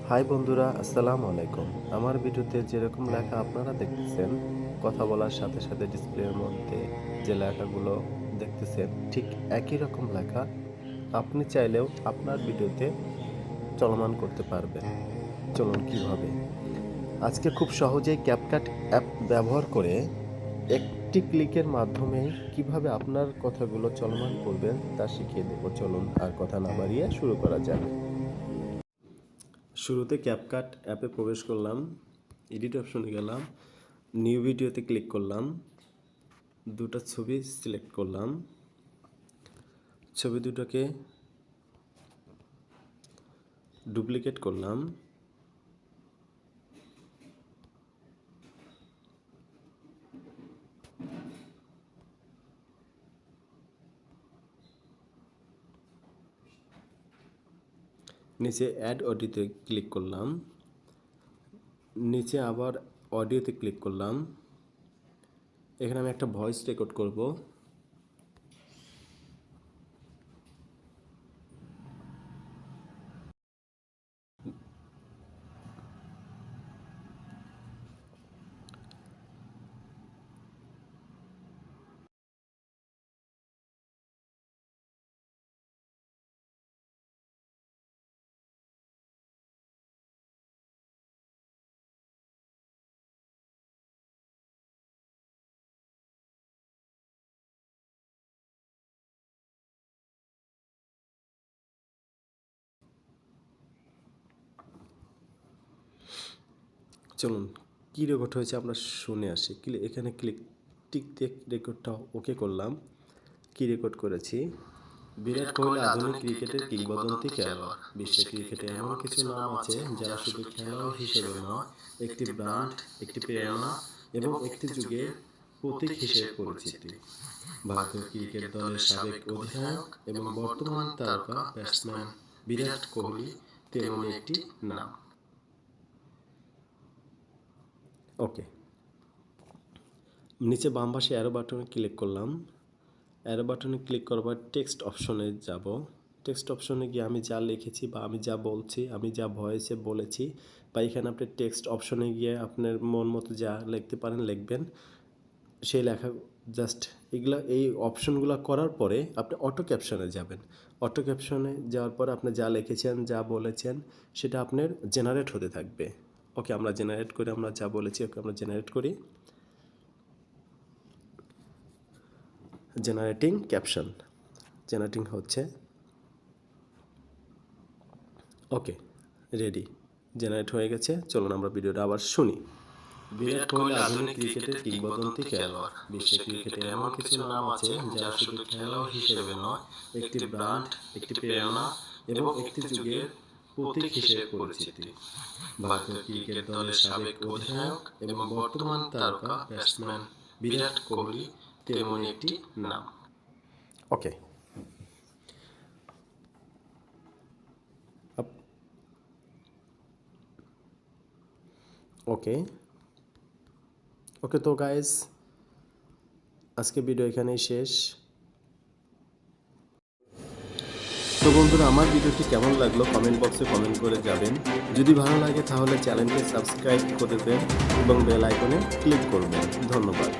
High বন্ধুরা, আসসালামু আলাইকুম। আমার ভিডিওতে যেরকম লেখা আপনারা দেখতেছেন, কথা বলার সাথে সাথে ডিসপ্লের মধ্যে যে লেখাগুলো দেখতেছেন, ঠিক একই রকম লেখা আপনি চাইলেও আপনার ভিডিওতে চলমান করতে পারবেন। চলুন কিভাবে। আজকে খুব সহজেই ক্যাপকাট অ্যাপ ব্যবহার করে একটি ক্লিকের মাধ্যমে কিভাবে আপনার কথাগুলো চলমান করবেন তা শিখিয়ে দেব। চলুন আর কথা না বাড়িয়ে শুরু করা যাক। শুরুতে ক্যাপকাট অ্যাপে প্রবেশ করলাম, এডিট অপশনে গেলাম, নিউ ভিডিওতে ক্লিক করলাম, দুটো ছবি সিলেক্ট করলাম, ছবি দুটোকে ডুপ্লিকেট করলাম, নিচে অ্যাড অডিওতে ক্লিক করলাম, নিচে আবার অডিওতে ক্লিক করলাম। এখানে আমি একটা ভয়েস রেকর্ড করব। চলুন কী রেকর্ড হয়েছে আমরা শুনে আসি। এখানে টিক দিয়ে রেকর্ডটা ওকে করলাম। কী রেকর্ড করেছি? বিরাট কোহলি আধুনিক ক্রিকেটের কিংবদন্তি খেলোয়াড়। বিশ্ব ক্রিকেটে এমন কিছু নাম আছে যারা শুধু খেলোয়াড় হিসেবে নয়, একটি ব্র্যান্ড, একটি প্রেরণা এবং একটি যুগের প্রতীক হিসেবে পরিচিতি। ভারতীয় ক্রিকেট দলের সাবেক অধিনায়ক এবং বর্তমান তারকা ব্যাটসম্যান বিরাট কোহলি তেমনই একটি নাম। ওকে, নিচে বাম পাশে অ্যারো বাটনে ক্লিক করলাম। অ্যারো বাটনে ক্লিক করার পর টেক্সট অপশনে যাব। টেক্সট অপশনে গিয়ে আমি যা লিখেছি বা আমি যা বলছি, আমি যা ভয়েসে বলেছি, বা এখানে আপনি টেক্সট অপশনে গিয়ে আপনার মন মতো যা লিখতে পারেন লিখবেন। সেই লেখা জাস্ট এই অপশনগুলো করার পরে আপনি অটো ক্যাপশনে যাবেন। অটো ক্যাপশনে যাওয়ার পরে আপনি যা লিখেছেন, যা বলেছেন, সেটা আপনার জেনারেট হতে থাকবে। ওকে, আমরা জেনারেট করি, আমরা যা বলেছি ওকে আমরা জেনারেট করি। জেনারেটিং ক্যাপশন, জেনারেটিং হচ্ছে। ওকে, রেডি, জেনারেট হয়ে গেছে। চলুন আমরা ভিডিওটা আবার শুনি। বিরাট কোহলি আধুনিক ক্রিকেটের কিংবদন্তি খেলোয়াড়। বিশ্ব ক্রিকেটে এমন কিছু নাম আছে যারা শুধু খেলোয়াড় হিসেবে নয়, একটি ব্র্যান্ড, একটি প্রেরণা এবং একটি যুগের প্রতীক হিসেবে পরিচিতি। ভারতীয় ক্রিকেট দলের সাবেক অধিনায়ক এবং বর্তমান তারকা ব্যাটসম্যান বিরাট কোহলি তেমনই একটি নাম। ওকে, ওকে ওকে তো গাইস, আজকে ভিডিও এখানেই শেষ। তো বন্ধুরা, আমার ভিডিওটি কেমন লাগলো কমেন্ট বক্সে কমেন্ট করে যাবেন। যদি ভালো লাগে তাহলে চ্যানেলটি সাবস্ক্রাইব করে দেবেন এবং বেল আইকনে ক্লিক করবেন। ধন্যবাদ।